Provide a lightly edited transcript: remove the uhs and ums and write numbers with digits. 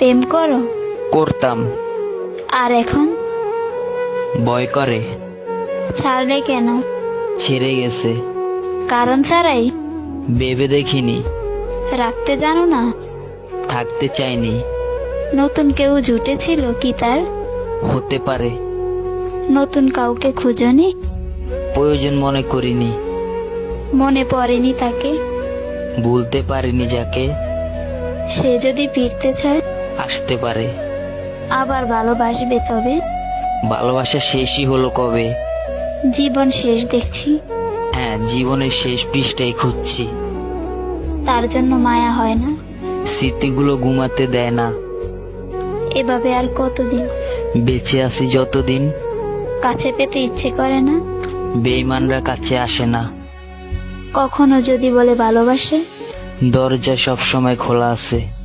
প্রেম করো? করতাম, আর এখন ভয় করে। ছাড়লে কেন? ছেড়ে গেছে, কারণ ছাড়াই? ভেবে দেখিনি। রাখতে জানো না? থাকতে চাইনি। নতুন কেউ জুটেছিল কি তার? হতে পারে। নতুন কাউকে খুঁজনি? প্রয়োজন মনে করিনি। মনে পড়েনি তাকে? ভুলতে পারিনি যাকে। সে যদি ফিরতে চায় আসতে পারে। আবার ভালোবাসবে তবে? ভালোবাসা শেষই হলো কবে? জীবন শেষ দেখছি। হ্যাঁ, জীবনের শেষ পৃষ্ঠায় খুঁজছি। তার জন্য মায়া হয় না? স্মৃতিগুলো ঘুমাতে দেয় না। এভাবে আর কতদিন? বেঁচে আছি যতদিন। কাছে পেতে ইচ্ছে করে না? বেঈমানরা কাছে আসে না। কখনো যদি বলে ভালোবাসে? দরজা সবসময় খোলা আছে।